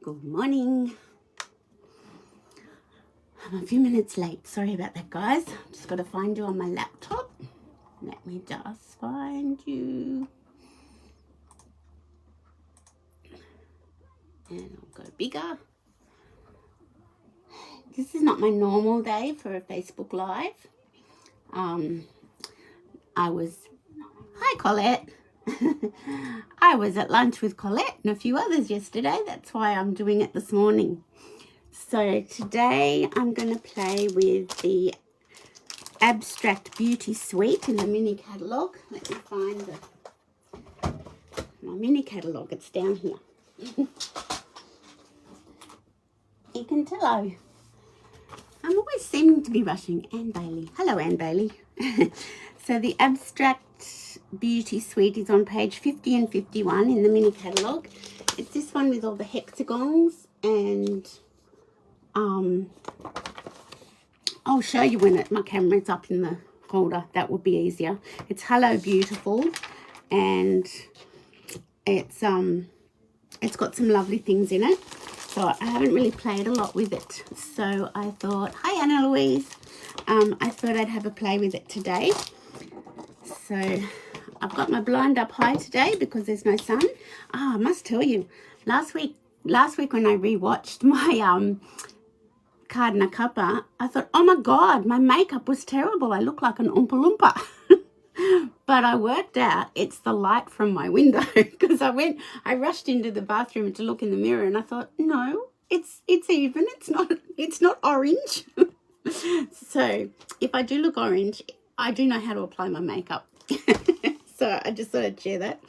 Good morning. I'm a few minutes late. Sorry about that, guys. Just got to find you on my laptop. Let me just find you. And I'll go bigger. This is not my normal day for a Facebook Live. Hi Colette. I was at lunch with Colette and a few others yesterday. That's why I'm doing it this morning. So today I'm going to play with the Abstract Beauty Suite in the mini catalogue. Let me find my mini catalogue. It's down here. You can tell I'm always seeming to be rushing. Anne Bailey. Hello, Anne Bailey. So the Abstract Beauty Suite is on page 50 and 51 in the mini catalogue. It's this one with all the hexagons, and I'll show you when my camera's up in the holder. That would be easier. It's Hello Beautiful, and it's got some lovely things in it. So I haven't really played a lot with it. So I thought, hi Anna Louise. I thought I'd have a play with it today. So I've got my blind up high today because there's no sun. I must tell you, last week when I rewatched my Card in a Cuppa, I thought, oh my God, my makeup was terrible. I look like an Oompa Loompa. But I worked out it's the light from my window, because I rushed into the bathroom to look in the mirror and I thought, no, it's even. It's not orange. So if I do look orange, I do know how to apply my makeup. So I just thought I'd share that.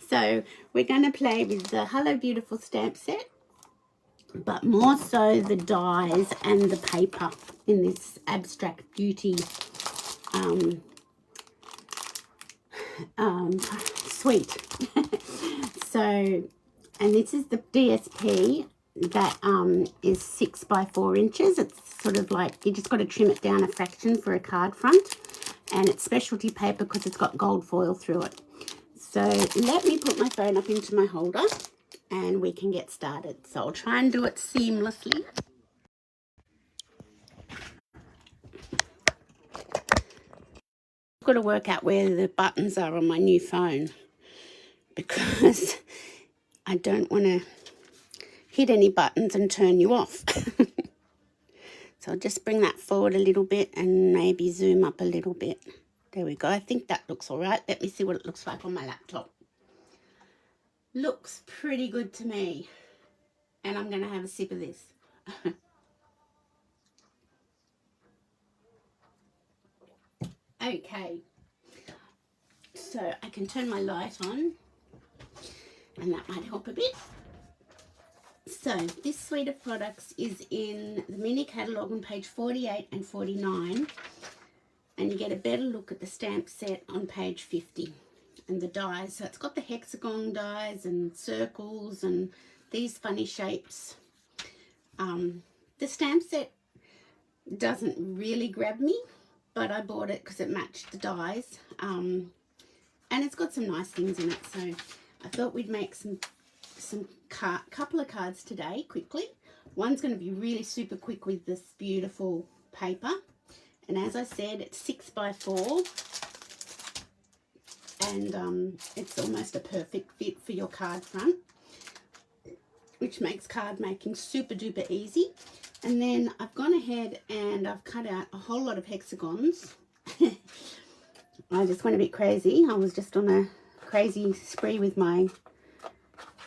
So we're going to play with the Hello Beautiful stamp set, but more so the dies and the paper in this Abstract Beauty suite. So, and this is the DSP that is 6 by 4 inches. It's sort of like, you just got to trim it down a fraction for a card front, and it's specialty paper because it's got gold foil through it. So let me put my phone up into my holder and we can get started. So I'll try and do it seamlessly. I've got to work out where the buttons are on my new phone, because I don't want to hit any buttons and turn you off. So I'll just bring that forward a little bit and maybe zoom up a little bit. There we go. I think that looks all right. Let me see what it looks like on my laptop. Looks pretty good to me. And I'm going to have a sip of this. Okay. So I can turn my light on, and that might help a bit. So this suite of products is in the mini catalogue on page 48 and 49, and you get a better look at the stamp set on page 50 and the dies. So it's got the hexagon dies and circles and these funny shapes. The stamp set doesn't really grab me, but I bought it because it matched the dies, and it's got some nice things in it. So I thought we'd make some couple of cards today quickly. One's going to be really super quick with this beautiful paper, and as I said, it's 6 by 4, and it's almost a perfect fit for your card front, which makes card making super duper easy. And then I've gone ahead and I've cut out a whole lot of hexagons. I just went a bit crazy. I was just on a crazy spree with my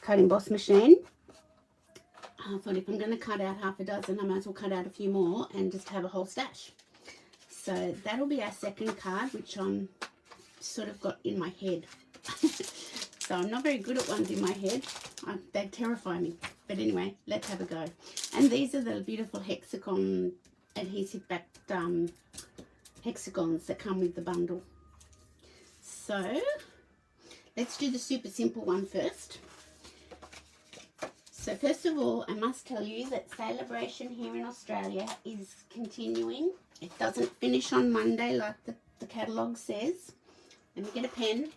cut emboss machine. I thought if I'm going to cut out half a dozen, I might as well cut out a few more and just have a whole stash. So that'll be our second card, which I'm sort of got in my head. So I'm not very good at ones in my head. They terrify me. But anyway, let's have a go. And these are the beautiful hexagon adhesive backed hexagons that come with the bundle. So let's do the super simple one first. So first of all, I must tell you that Sale-a-bration here in Australia is continuing. It doesn't finish on Monday like the catalogue says. Let me get a pen.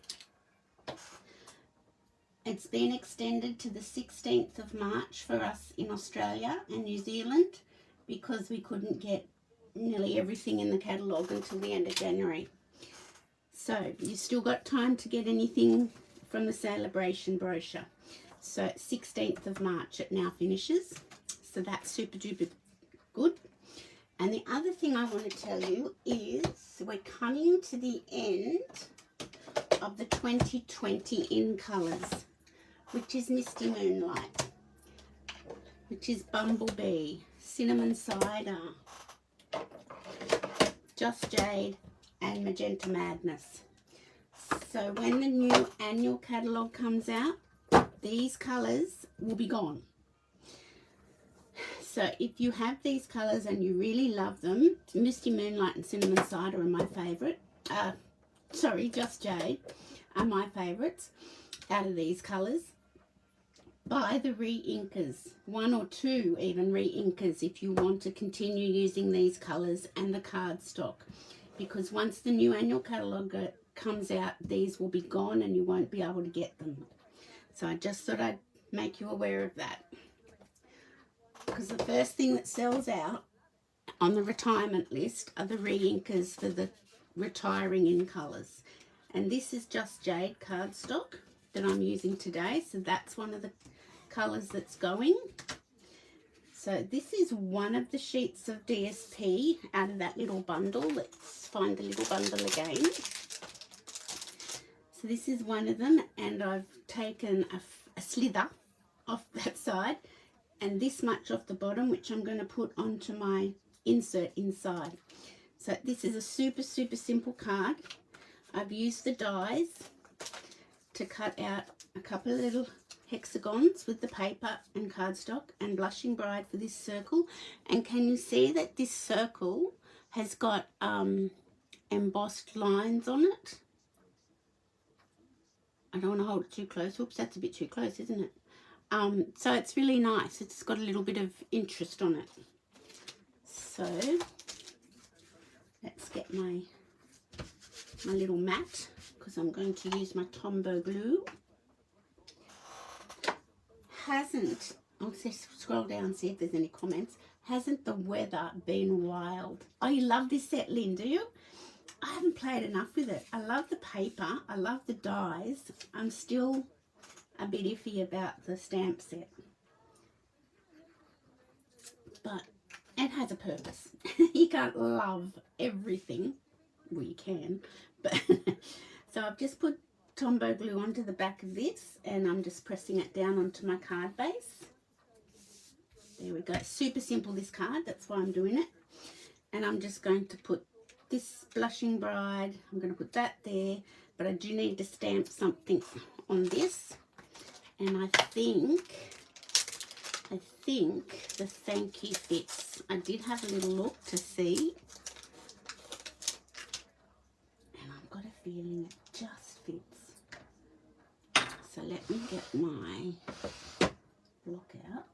It's been extended to the 16th of March for us in Australia and New Zealand because we couldn't get nearly everything in the catalogue until the end of January. So you've still got time to get anything from the Sale-a-bration brochure. So 16th of March it now finishes. So that's super duper good. And the other thing I want to tell you is we're coming to the end of the 2020 in colours, which is Misty Moonlight, which is Bumblebee, Cinnamon Cider, Just Jade, and Magenta Madness. So when the new annual catalogue comes out, these colours will be gone. So if you have these colours and you really love them, Misty Moonlight and Cinnamon Cider are my favourite. Just Jade are my favourites out of these colours. Buy the re-inkers, 1 or 2 even re-inkers if you want to continue using these colours and the cardstock. Because once the new annual catalogue comes out, these will be gone and you won't be able to get them. So I just thought I'd make you aware of that. Because the first thing that sells out on the retirement list are the re-inkers for the retiring in colours. And this is Just Jade cardstock that I'm using today. So that's one of the colours that's going. So this is one of the sheets of DSP out of that little bundle. Let's find the little bundle again. So this is one of them, and I've taken a slither off that side and this much off the bottom, which I'm going to put onto my insert inside. So this is a super simple card. I've used the dies to cut out a couple of little hexagons with the paper and cardstock and Blushing Bride for this circle. And can you see that this circle has got embossed lines on it? I don't want to hold it too close. Oops, that's a bit too close, isn't it? So it's really nice. It's got a little bit of interest on it. So let's get my little mat, because I'm going to use my Tombow glue. I'll scroll down and see if there's any comments. Hasn't the weather been wild? Oh, you love this set, Lynn, do you? I haven't played enough with it. I love the paper. I love the dies. I'm still a bit iffy about the stamp set. But it has a purpose. You can't love everything. Well, you can. But so I've just put Tombow glue onto the back of this, and I'm just pressing it down onto my card base. There we go. Super simple, this card. That's why I'm doing it. And I'm just going to put this Blushing Bride. I'm going to put that there. But I do need to stamp something on this. And I think the thank you fits. I did have a little look to see. And I've got a feeling it just fits. So let me get my block out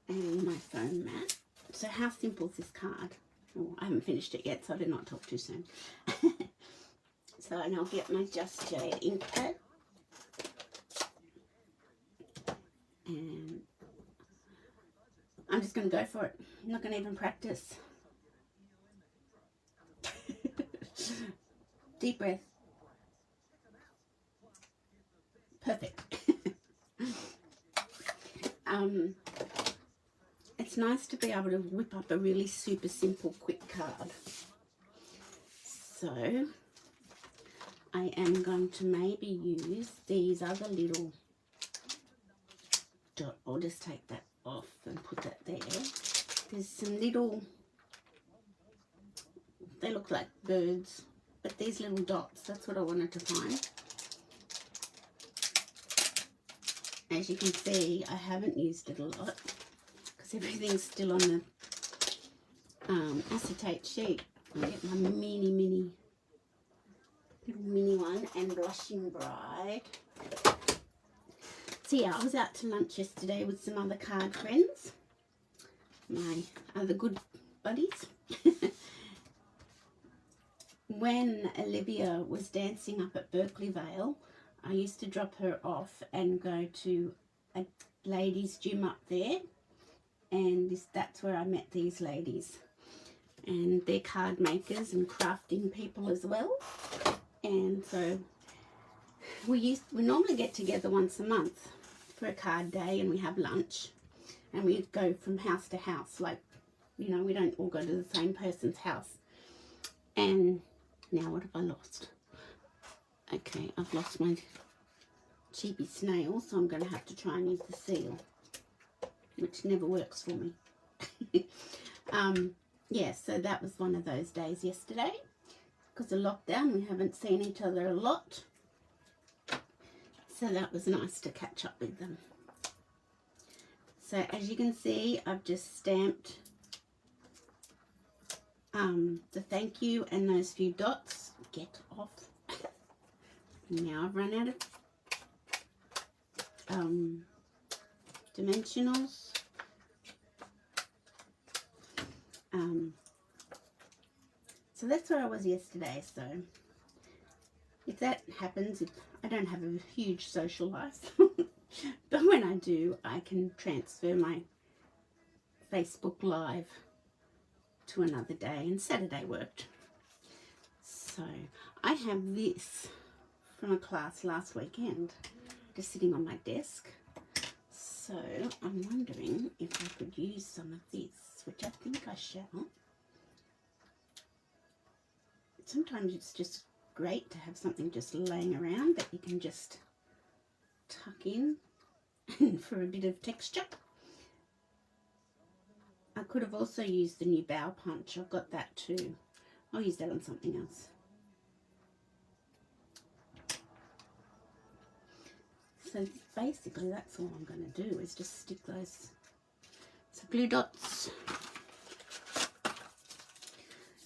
and my foam mat. So how simple is this card? Oh, I haven't finished it yet, so I did not talk too soon. So and I'll get my Just Jade ink pad. And I'm just going to go for it. I'm not going to even practice. Deep breath. Perfect. It's nice to be able to whip up a really super simple quick card. So I am going to maybe use these other little dot. I'll just take that off and put that there. There's some little, they look like birds, but these little dots, that's what I wanted to find. As you can see, I haven't used it a lot because everything's still on the acetate sheet. I'll get my little mini one and Blushing Bride. So yeah, I was out to lunch yesterday with some other card friends, my other good buddies. When Olivia was dancing up at Berkeley Vale, I used to drop her off and go to a ladies' gym up there, and that's where I met these ladies. And they're card makers and crafting people as well. And so we normally get together once a month for a card day, and we have lunch, and we go from house to house. Like, you know, we don't all go to the same person's house. And now what have I lost? Okay, I've lost my cheapy snail, so I'm going to have to try and use the seal, which never works for me. Yeah, so that was one of those days yesterday. Because of lockdown, we haven't seen each other a lot. So that was nice to catch up with them. So as you can see, I've just stamped the thank you and those few dots. Get off. Now I've run out of dimensionals. So that's where I was yesterday. So if that happens, if I don't have a huge social life, but when I do, I can transfer my Facebook Live to another day, and Saturday worked. So I have this from a class last weekend just sitting on my desk. So I'm wondering if I could use some of this, which I think I shall. Sometimes it's just great to have something just laying around that you can just tuck in for a bit of texture. I could have also used the new bow punch. I've got that too. I'll use that on something else. So basically that's all I'm going to do, is just stick those glue dots.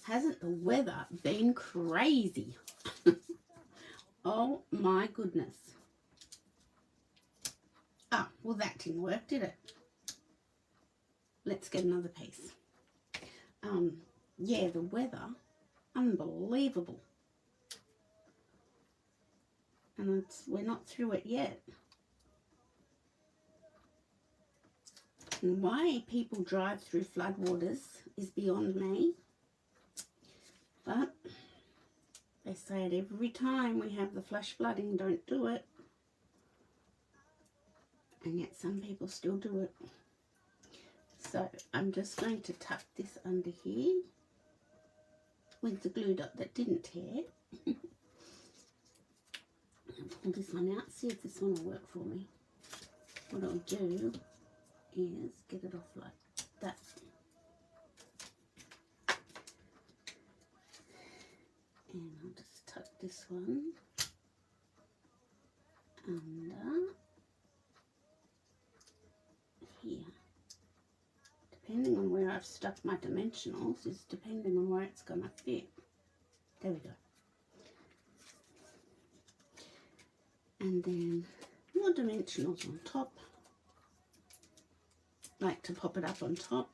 Hasn't the weather been crazy? Oh my goodness. Ah, well that didn't work, did it? Let's get another piece. Yeah, the weather, unbelievable. And we're not through it yet. And why people drive through floodwaters is beyond me. But they say it every time we have the flash flooding, don't do it. And yet some people still do it. So I'm just going to tuck this under here with the glue dot that didn't tear. Pull this one out, see if this one will work for me. What I'll do is get it off like that. And I'll just tuck this one under here. Depending on where I've stuck my dimensionals is depending on where it's going to fit. There we go. And then more dimensionals on top. Like to pop it up on top.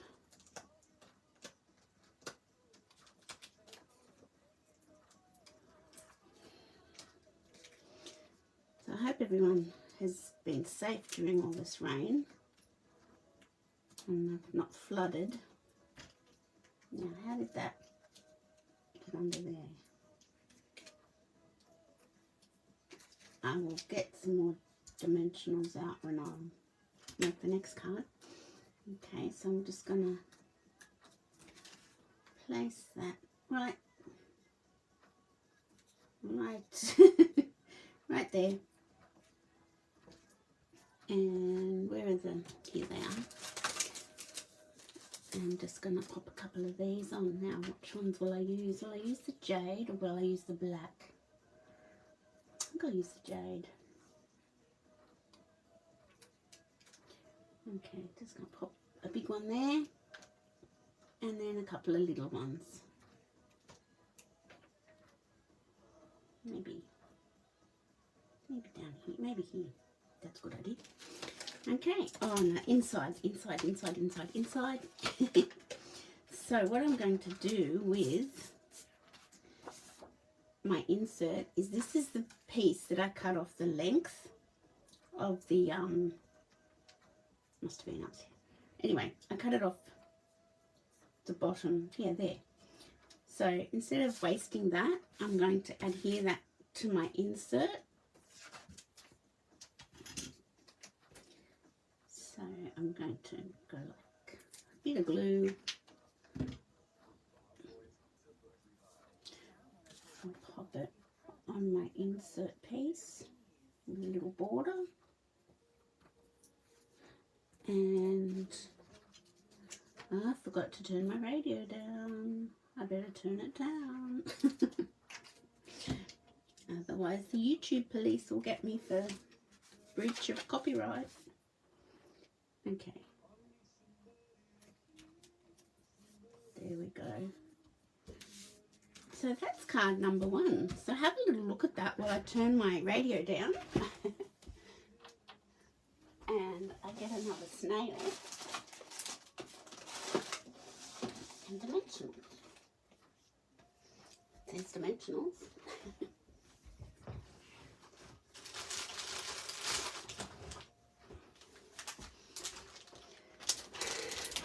So I hope everyone has been safe during all this rain and not flooded. Now, how did that get under there? I will get some more dimensionals out when I make the next card. Okay, so I'm just going to place that right right there. And where are the, here they are. I'm just going to pop a couple of these on now. Which ones will I use? Will I use the jade or will I use the black? I think I'll use the jade. Okay, just going to pop a big one there and then a couple of little ones. Maybe down here, maybe here. That's a good idea. Okay, oh no, inside. So what I'm going to do with my insert is this is the piece that I cut off the length of the must have been up here. Anyway, I cut it off the bottom, yeah, there. So instead of wasting that, I'm going to adhere that to my insert. So I'm going to go like a bit of glue. I'll pop it on my insert piece with a little border. And I forgot to turn my radio down. I better turn it down. Otherwise the YouTube police will get me for breach of copyright. Okay. There we go. So that's card number 1. So have a little look at that while I turn my radio down. And I get another snail. And dimensionals. There's dimensionals.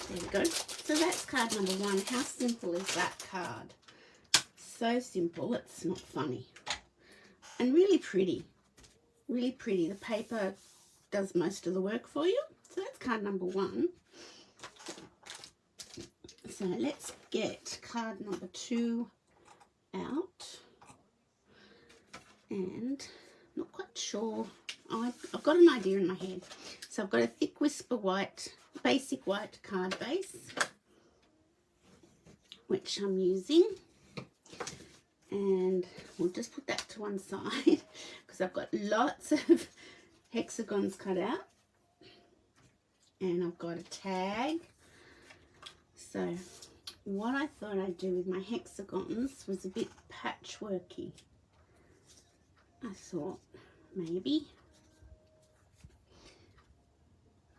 There we go. So that's card number 1. How simple is that card? So simple, it's not funny. And really pretty. Really pretty. The paper does most of the work for you. So that's card number 1. So let's get card number 2 out. And I'm not quite sure. I've got an idea in my head. So I've got a thick whisper white, basic white card base, which I'm using. And we'll just put that to one side because I've got lots of hexagons cut out. And I've got a tag. So what I thought I'd do with my hexagons was a bit patchworky. I thought maybe,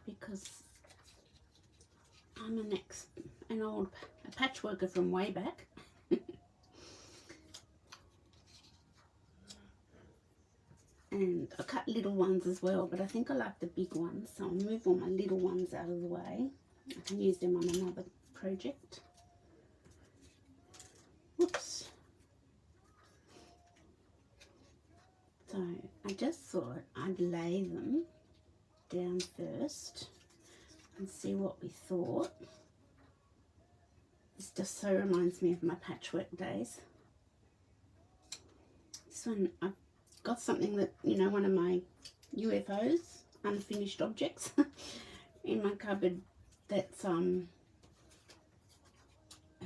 because I'm an old patchworker from way back. And I cut little ones as well, but I think I like the big ones, so I'll move all my little ones out of the way. I can use them on another project. Whoops. So I just thought I'd lay them down first and see what we thought. This just so reminds me of my patchwork days. This one, I've got something that, you know, one of my UFOs, unfinished objects, in my cupboard that's of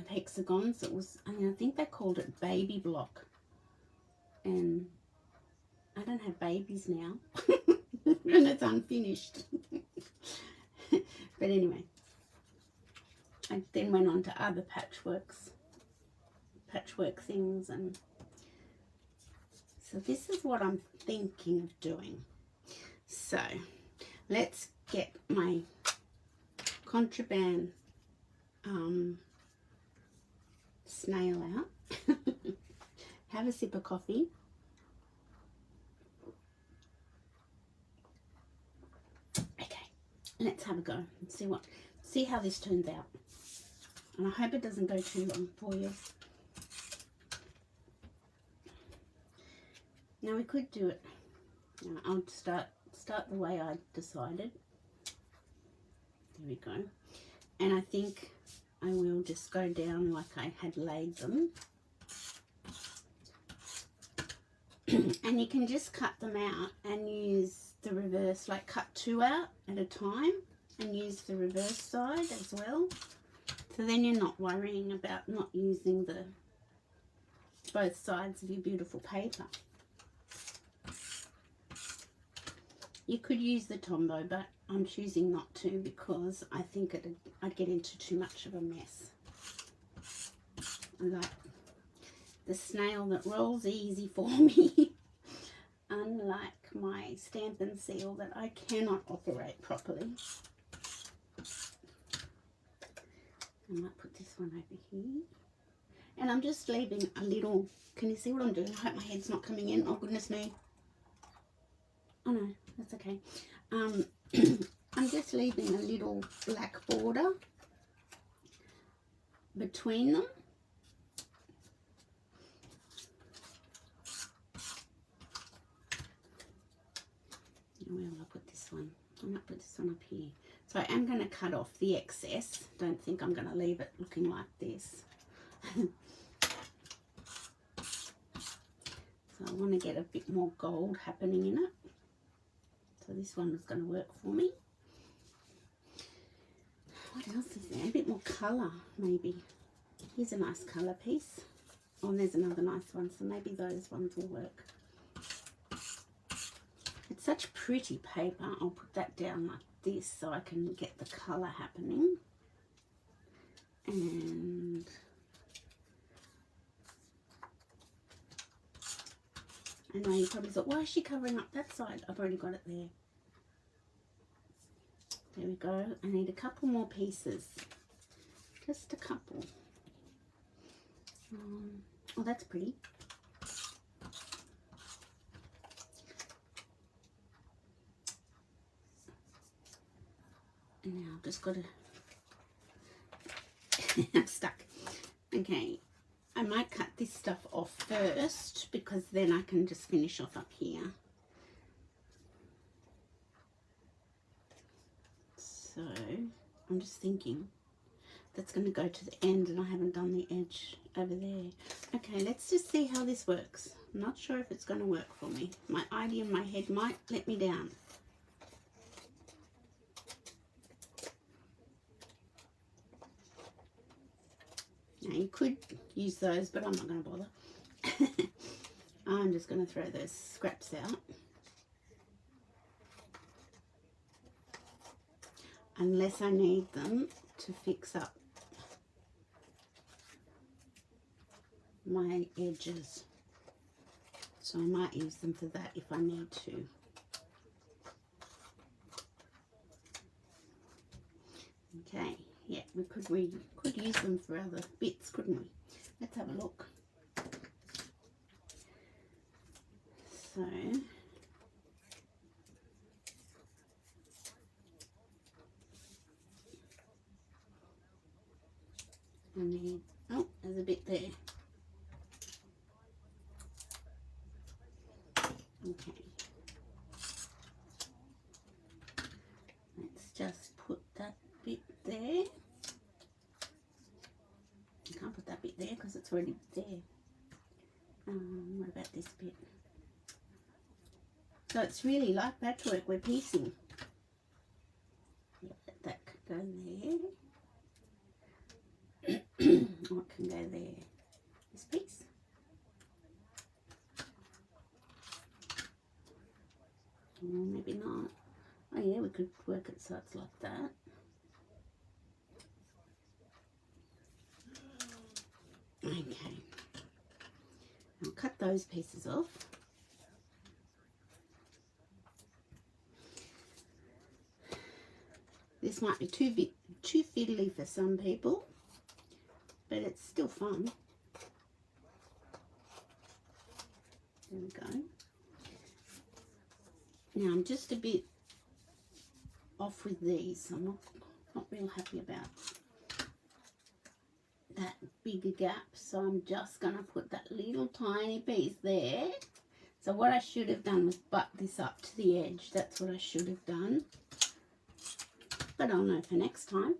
hexagons. It was, I think they called it baby block, and I don't have babies now. And it's unfinished. But anyway, I then went on to other patchwork things, and so this is what I'm thinking of doing. So let's get my contraband snail out. Have a sip of coffee. Okay, let's have a go and see how this turns out. And I hope it doesn't go too long for you. Now we could do it. I'll start the way I decided. There we go. And I think I will just go down like I had laid them. And you can just cut them out and use the reverse, like cut 2 out at a time and use the reverse side as well. So then you're not worrying about not using both sides of your beautiful paper. You could use the Tombow, but I'm choosing not to because I think I'd get into too much of a mess. I like the snail that rolls easy for me, unlike my stamp and seal that I cannot operate properly. I might put this one over here. And I'm just leaving a little, can you see what I'm doing? I hope my head's not coming in. Oh, goodness me. Oh, no, that's okay. I'm just leaving a little black border between them. Where will I put this one? I might put this one up here. So I am going to cut off the excess. Don't think I'm going to leave it looking like this. So I want to get a bit more gold happening in it. So this one is going to work for me. What else is there? A bit more colour, maybe. Here's a nice colour piece. Oh, and there's another nice one. So maybe those ones will work. It's such pretty paper. I'll put that down like this so I can get the colour happening. And I know you probably thought, why is she covering up that side? I've already got it there. There we go. I need a couple more pieces. Just a couple. Oh, that's pretty. And now I've just got to... I'm stuck. Okay. I might cut this stuff off first because then I can just finish off up here. So I'm just thinking that's going to go to the end and I haven't done the edge over there. Okay, let's just see how this works. I'm not sure if it's going to work for me. My idea in my head might let me down. Now you could use those, but I'm not going to bother. I'm just going to throw those scraps out. Unless I need them to fix up my edges. So I might use them for that if I need to. Okay, yeah, we could use them for other bits, couldn't we? Let's have a look. So I need, oh, there's a bit there. Okay. Let's just put that bit there. You can't put that bit there because it's already there. What about this bit? So it's really like patchwork, we're piecing. Let that go there. What can go there? This piece. Maybe not. Oh yeah, we could work it so it's like that. Okay. I'll cut those pieces off. This might be too fiddly for some people, but it's still fun. There we go. Now I'm just a bit off with these. I'm not real happy about that bigger gap, so I'm just going to put that little tiny piece there. So what I should have done was butt this up to the edge. That's what I should have done. But I'll know for next time.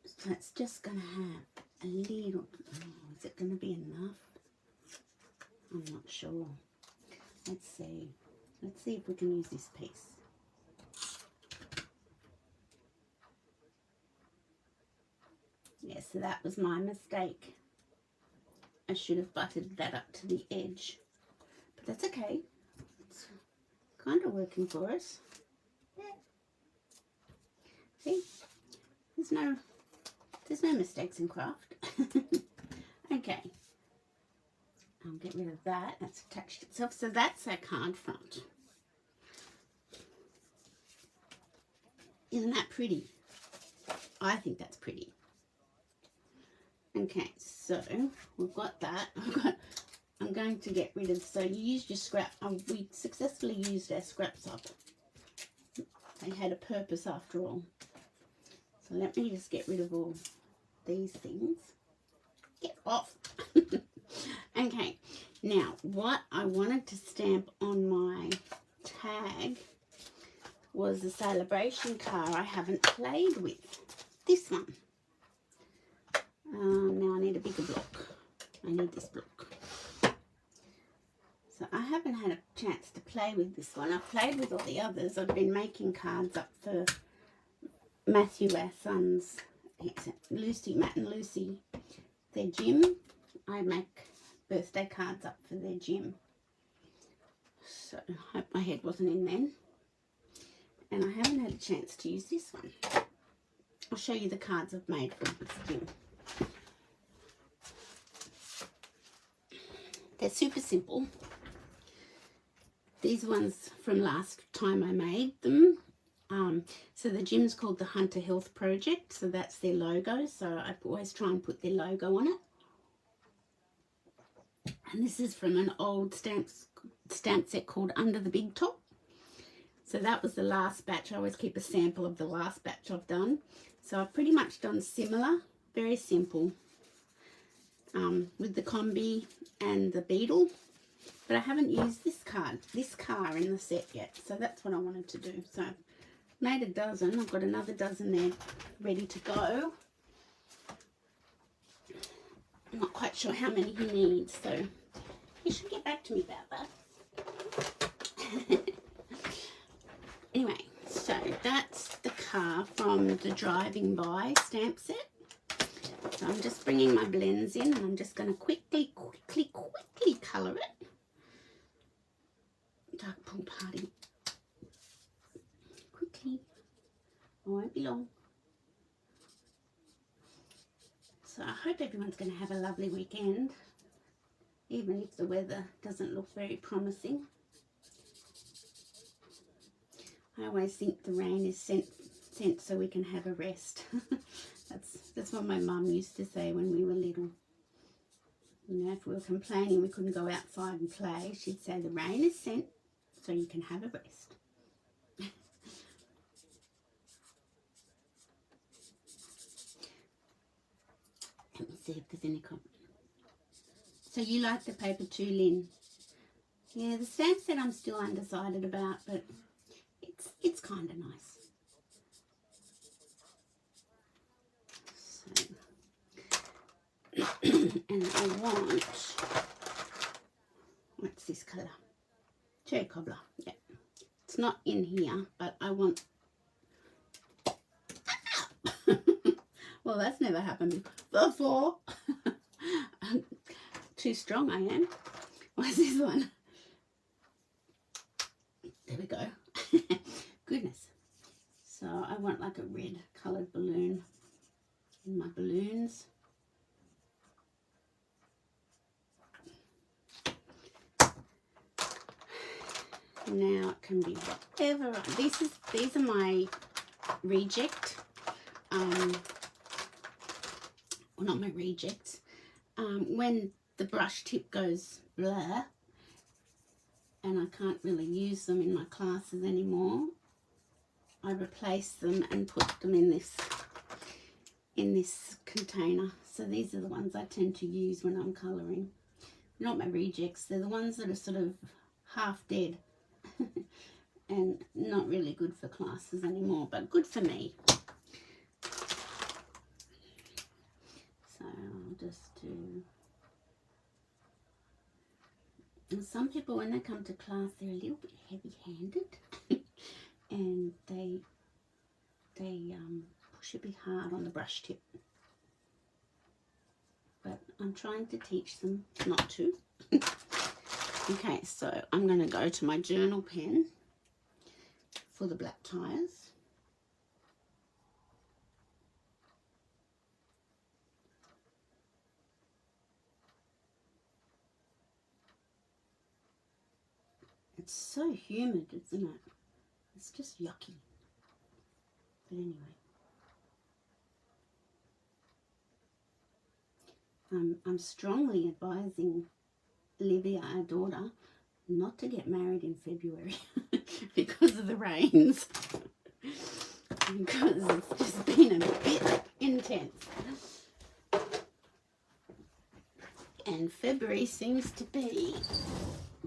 So it's just going to have a little... Oh, is it going to be enough? I'm not sure. Let's see. Let's see if we can use this piece. Yeah, so that was my mistake. I should have butted that up to the edge. But that's okay. It's kind of working for us. Yeah. See? There's no mistakes in craft. Okay. I'll get rid of that. That's attached itself. So that's our card front. Isn't that pretty? I think that's pretty. Okay, so we've got that. I'm going to get rid of, so you used your scrap. We successfully used our scraps up. They had a purpose after all. So let me just get rid of all these things. Get off. Okay, now what I wanted to stamp on my tag was the Sale-a-bration car I haven't played with. This one. Now I need a bigger block. I need this block. So I haven't had a chance to play with this one. I've played with all the others. I've been making cards up for Matthew, our sons, Lucy, Matt and Lucy, their gym. I make birthday cards up for their gym. So I hope my head wasn't in then. And I haven't had a chance to use this one. I'll show you the cards I've made for this gym. They're super simple. These ones from last time I made them. So the gym's called the Hunter Health Project. So that's their logo. So I always try and put their logo on it. And this is from an old stamp set called Under the Big Top. So that was the last batch. I always keep a sample of the last batch I've done. So I've pretty much done similar, very simple, with the combi and the beetle. But I haven't used this car in the set yet. So that's what I wanted to do. So I've made a dozen. I've got another dozen there ready to go. I'm not quite sure how many he needs, so he should get back to me about that. Anyway, so that's the car from the Driving By stamp set. So I'm just bringing my blends in, and I'm just going to quickly colour it. Dark Pool Party. Quickly. It won't be long. So I hope everyone's going to have a lovely weekend, even if the weather doesn't look very promising. I always think the rain is sent so we can have a rest. That's what my mum used to say when we were little. You know, if we were complaining we couldn't go outside and play, she'd say the rain is sent so you can have a rest. Let me see if there's any comment. So you like the paper too, Lynn? Yeah, the stamp set I'm still undecided about, but it's kind of nice. So, and I want, what's this colour? Cherry Cobbler. Yeah, it's not in here, but I want. Well, that's never happened before. Too strong I am. What's this one? There we go. Goodness. So I want like a red coloured balloon in my balloons. Now it can be whatever. These are my reject. Well, not my rejects. When the brush tip goes blur and I can't really use them in my classes anymore, I replace them and put them in this container. So these are the ones I tend to use when I'm colouring. Not my rejects, they're the ones that are sort of half dead and not really good for classes anymore, but good for me. So I'll just do. And some people, when they come to class, they're a little bit heavy-handed and they push a bit hard on the brush tip. But I'm trying to teach them not to. Okay, so I'm going to go to my journal pen for the black tires. It's so humid, isn't it? It's just yucky. But anyway. I'm strongly advising Livia, our daughter, not to get married in February because of the rains. Because it's just been a bit intense. And February seems to be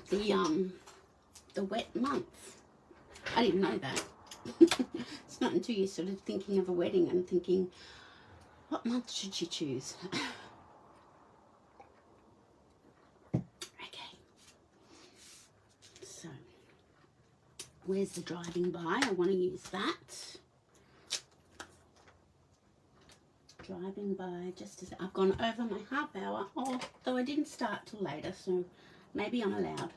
the wet month. I didn't know that. It's not until you're sort of thinking of a wedding and thinking, what month should you choose? Okay. So, where's the driving by? I want to use that. Driving by just as I've gone over my half hour, although I didn't start till later, so maybe I'm allowed.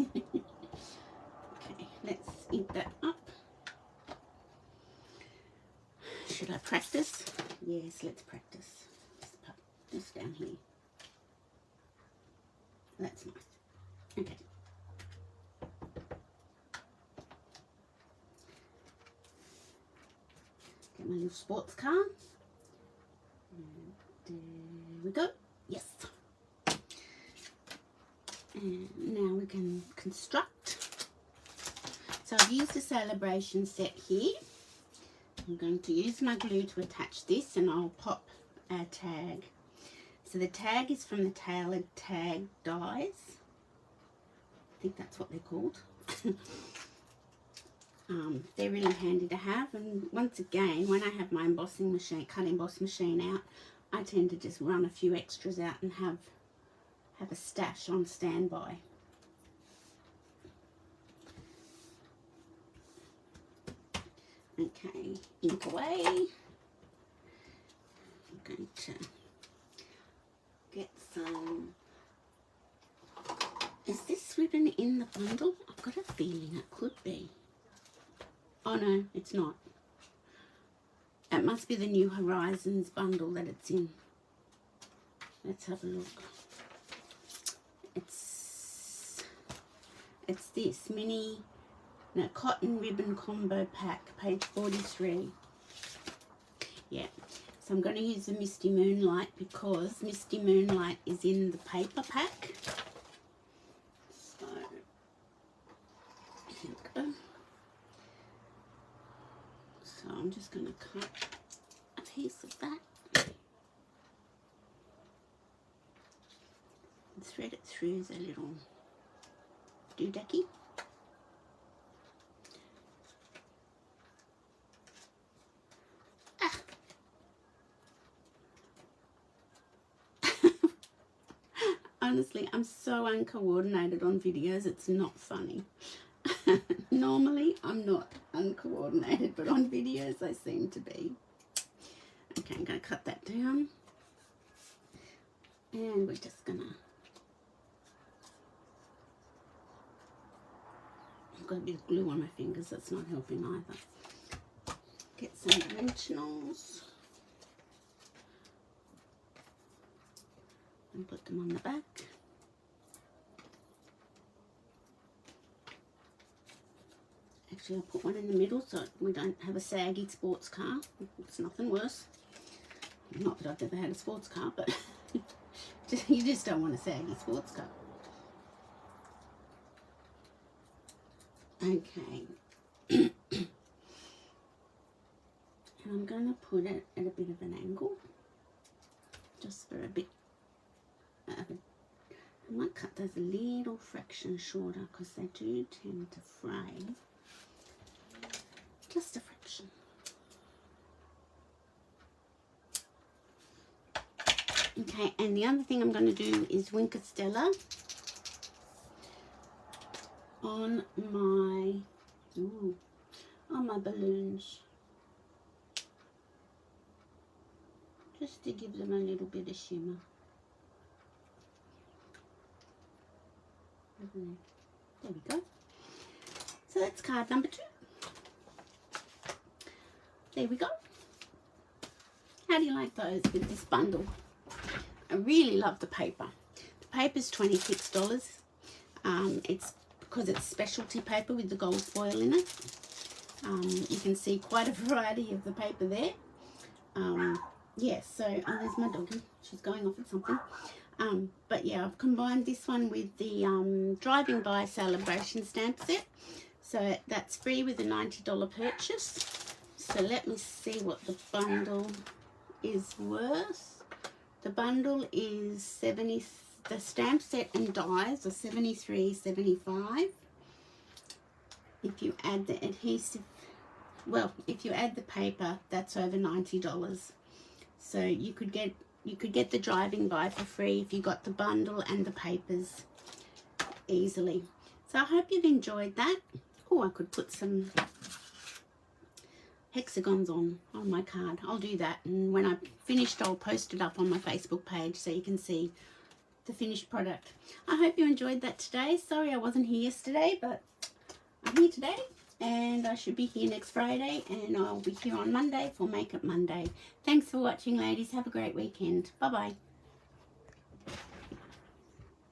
Okay, let's ink that up. Should I practice? Yes, let's practice. Just put this down here. That's nice. Okay. Get my little sports car. And there we go. Yes. And now we can construct. So I've used a Sale-a-bration set here. I'm going to use my glue to attach this, and I'll pop our tag. So the tag is from the Tailored Tag dies. I think that's what they're called. They're really handy to have, and once again, when I have my embossing machine, cut emboss machine out, I tend to just run a few extras out and have a stash on standby. Okay, ink away. I'm going to get some. Is this ribbon in the bundle? I've got a feeling it could be. Oh no, it's not. It must be the New Horizons bundle that it's in. Let's have a look. It's this mini cotton ribbon combo pack, page 43. Yeah, so I'm going to use the Misty Moonlight because Misty Moonlight is in the paper pack. So here we go. So I'm just going to cut a piece of that and thread it through the little doodacky. Honestly, I'm so uncoordinated on videos, it's not funny. Normally, I'm not uncoordinated, but on videos, I seem to be. Okay, I'm going to cut that down. And we're just going to... I've got a bit of glue on my fingers, that's not helping either. Get some dimensionals. And put them on the back. Actually, I'll put one in the middle so we don't have a saggy sports car. It's nothing worse. Not that I've ever had a sports car, but you just don't want a saggy sports car. Okay. And I'm going to put it at a bit of an angle. Just for a bit. I might cut those a little fraction shorter because they do tend to fray. Just a fraction. Okay, and the other thing I'm going to do is Winker Stella on my balloons, just to give them a little bit of shimmer. There we go. So that's card number 2. There we go. How do you like those with this bundle? I really love the paper. The paper's $26. It's because it's specialty paper with the gold foil in it. You can see quite a variety of the paper there. yes, so there's my doggy. She's going off at something. But yeah, I've combined this one with the driving by Sale-a-bration stamp set. So that's free with a $90 purchase. So let me see what the bundle is worth. The bundle is 70. The stamp set and dies are $73.75. If you add the adhesive, well, if you add the paper, that's over $90. So you could get the driving by for free if you got the bundle and the papers easily. So I hope you've enjoyed that. Oh, I could put some hexagons on my card. I'll do that, and when I'm finished I'll post it up on my Facebook page so you can see the finished product. I hope you enjoyed that today. Sorry I wasn't here yesterday, but I'm here today, and I should be here next Friday, and I'll be here on Monday for Makeup Monday. Thanks for watching, ladies. Have a great weekend. Bye bye.